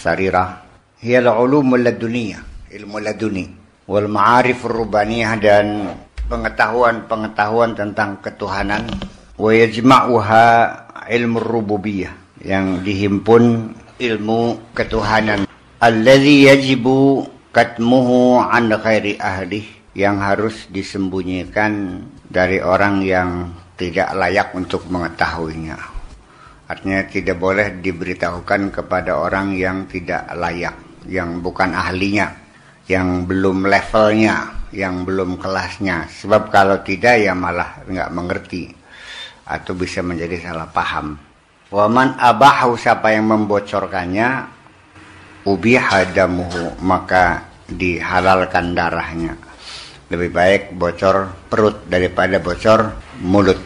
sarirah hiya al-ulumul laduniyah, ilmu laduni, wal ma'arifur rubaniyah, dan pengetahuan-pengetahuan tentang ketuhanan, wa yajma'uha ilmu rububiyah, yang dihimpun ilmu ketuhanan, alladzi yajibu katmuhu an ghairi ahli, yang harus disembunyikan dari orang yang tidak layak untuk mengetahuinya. Artinya tidak boleh diberitahukan kepada orang yang tidak layak, yang bukan ahlinya, yang belum levelnya, yang belum kelasnya. Sebab kalau tidak ya malah nggak mengerti atau bisa menjadi salah paham. Waman abahu, siapa yang membocorkannya, ubiha damuhu, maka dihalalkan darahnya. Lebih baik bocor perut daripada bocor mulut.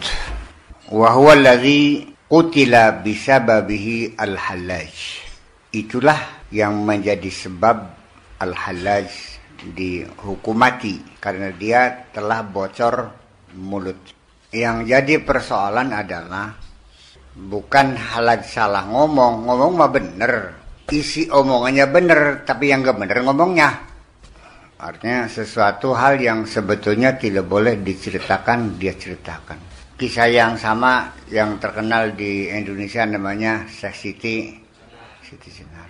Wa huwa allazi qutila bisababihi al-Hallaj. Itulah yang menjadi sebab al-Hallaj dihukum mati karena dia telah bocor mulut. Yang jadi persoalan adalah bukan Hallaj salah ngomong mah bener, isi omongannya bener, tapi yang gak bener ngomongnya. Artinya sesuatu hal yang sebetulnya tidak boleh diceritakan, dia ceritakan. Kisah yang sama yang terkenal di Indonesia namanya Siti Jenar.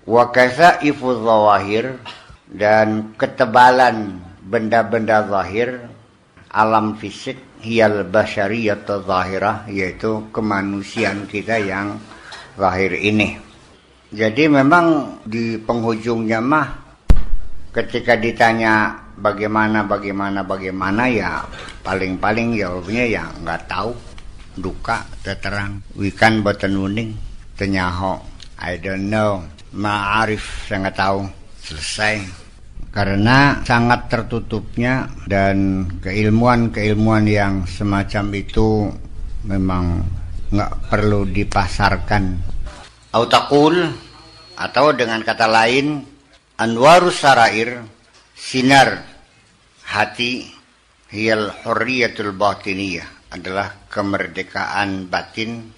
Wa kasaifu zawahir, dan ketebalan benda-benda zahir, alam fisik, hiyal basyariyatu zahirah, yaitu kemanusiaan kita yang zahir ini. Jadi memang di penghujungnya mah ketika ditanya bagaimana ya paling jawabnya ya nggak tahu, duka terang, wikan boten uning, tenyaho, I don't know, ma'arif, saya nggak tahu, selesai. Karena sangat tertutupnya, dan keilmuan yang semacam itu memang nggak perlu dipasarkan. Autakul, atau dengan kata lain, Anwarus Sarair, sinar hati, hiyal hurriyatul batiniyah, adalah kemerdekaan batin,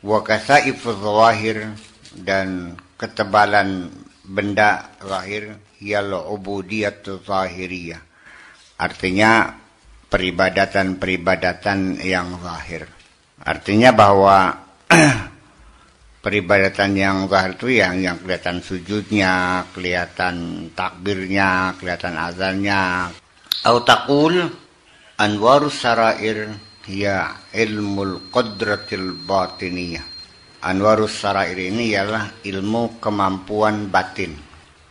wa kasaifuz zawahir, dan ketebalan benda zahir, hiyal ubudiyatul zahiriyah, artinya peribadatan yang zahir. Artinya bahwa peribadatan yang zahir itu yang kelihatan sujudnya, kelihatan takbirnya, kelihatan azannya. Au taqul anwarus sarair ya ilmul qadratil batiniyah. Anwarus sarair ini ialah ilmu kemampuan batin.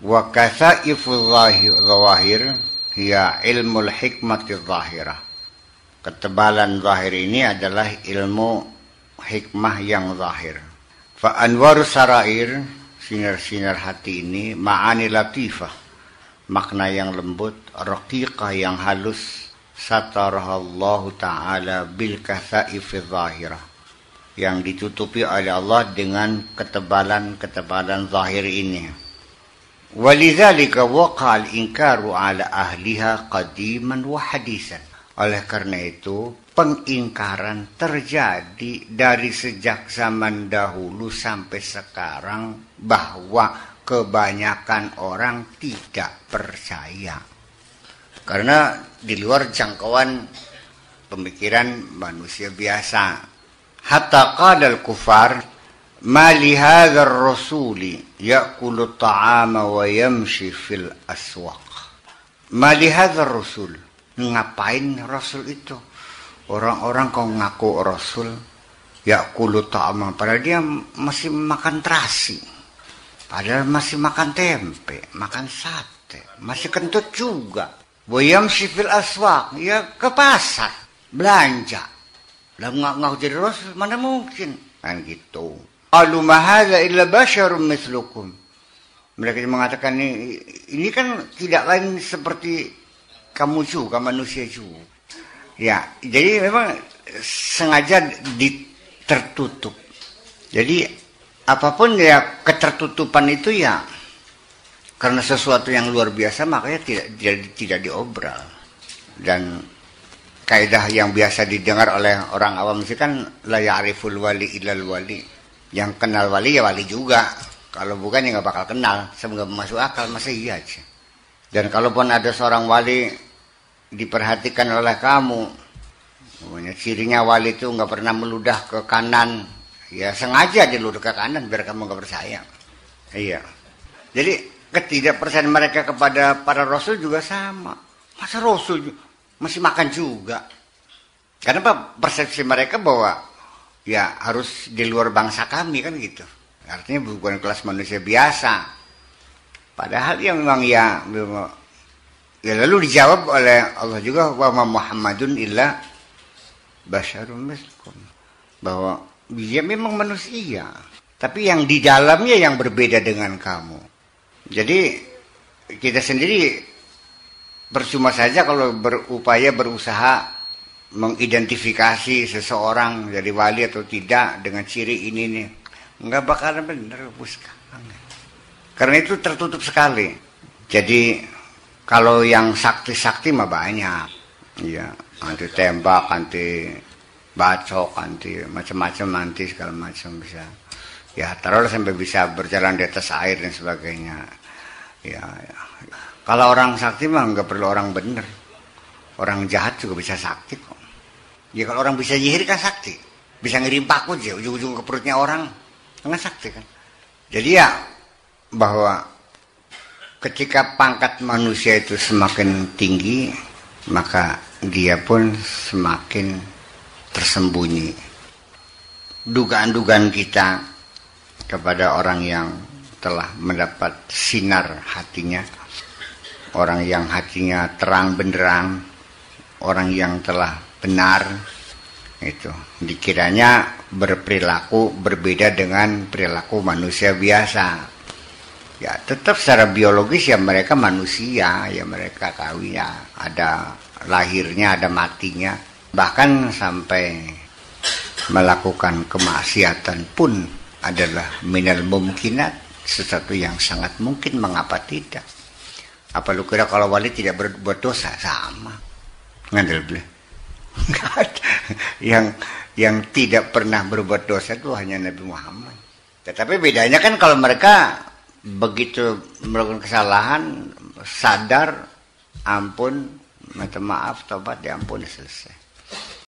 Wa kasaifuz zawahir ya ilmul hikmatil zahirah. Ketebalan zahir ini adalah ilmu hikmah yang zahir. Fa anwaru sarair, sinar-sinar hati ini, ma'ani latifah, makna yang lembut, raqiqah yang halus, satarahallahu ta'ala bil kasaifi zahirah, yang ditutupi oleh Allah dengan ketebalan zahir ini. Walidzalika waqa'al inkaru ala ahliha qadiman wa hadisan. Oleh karena itu, pengingkaran terjadi dari sejak zaman dahulu sampai sekarang, bahwa kebanyakan orang tidak percaya. Karena di luar jangkauan pemikiran manusia biasa. Hatta qadal kufar, ma li hadzal rasuli ya'kulu ta'ama wa yamshi fil aswaq. Ma li hadzal rasul, ngapain rasul itu? Orang-orang kau ngaku rasul, ya'kulu ta'ama, padahal dia masih makan terasi, padahal masih makan tempe, makan sate, masih kentut juga. Wa yamshi fil aswaq, ya ke pasar belanja. Lah ngaku jadi rasul, mana mungkin? Kan gitu. Qalu ma hadza illa basharun mithlukum. Mereka mengatakan ini kan tidak lain seperti kamu juga, manusia juga. Ya, jadi memang sengaja tertutup. Jadi apapun ya, ketertutupan itu ya karena sesuatu yang luar biasa, makanya tidak diobral. Dan kaidah yang biasa didengar oleh orang awam itu kan la ya'riful wali illal wali. Yang kenal wali ya wali juga. Kalau bukan ya nggak bakal kenal, nggak masuk akal, masa iya aja. Dan kalaupun ada seorang wali diperhatikan oleh kamu, pokoknya cirinya wali itu nggak pernah meludah ke kanan, ya sengaja diludah ke kanan biar kamu nggak percaya. Iya. Jadi ketidakpercayaan mereka kepada para rasul juga sama. Masa rasul masih makan juga? Karena persepsi mereka bahwa ya harus di luar bangsa kami kan gitu. Artinya bukan kelas manusia biasa. Padahal ya memang ya lalu dijawab oleh Allah juga, wa Muhammadun illa basyarun mislukum, bahwa dia memang manusia, tapi yang di dalamnya yang berbeda dengan kamu. Jadi kita sendiri percuma saja kalau berupaya berusaha mengidentifikasi seseorang jadi wali atau tidak dengan ciri ini nih. Nggak bakalan bener, karena itu tertutup sekali. Jadi kalau yang sakti-sakti mah banyak, ya anti tembak, anti bacok, anti macam-macam, anti segala macam bisa. Ya taruhlah sampai bisa berjalan di atas air dan sebagainya. Ya. Kalau orang sakti mah nggak perlu orang bener, orang jahat juga bisa sakti kok. Ya kalau orang bisa nyihir kan sakti, bisa ngirim paku aja ujung-ujung ke perutnya orang. Nggak sakti kan. Jadi ya bahwa ketika pangkat manusia itu semakin tinggi, maka dia pun semakin tersembunyi. Dugaan-dugaan kita kepada orang yang telah mendapat sinar hatinya, orang yang hatinya terang benderang, orang yang telah benar, itu dikiranya berperilaku berbeda dengan perilaku manusia biasa. Ya tetap secara biologis ya mereka manusia, ya mereka kawin ya, ada lahirnya, ada matinya, bahkan sampai melakukan kemaksiatan pun adalah minal mumkinat, sesuatu yang sangat mungkin, mengapa tidak. Apa lu kira kalau wali tidak berbuat dosa? Sama, ngandel beli. Yang tidak pernah berbuat dosa itu hanya Nabi Muhammad. Tetapi bedanya kan kalau mereka begitu melakukan kesalahan, sadar, ampun, minta maaf, tobat, diampuni, selesai.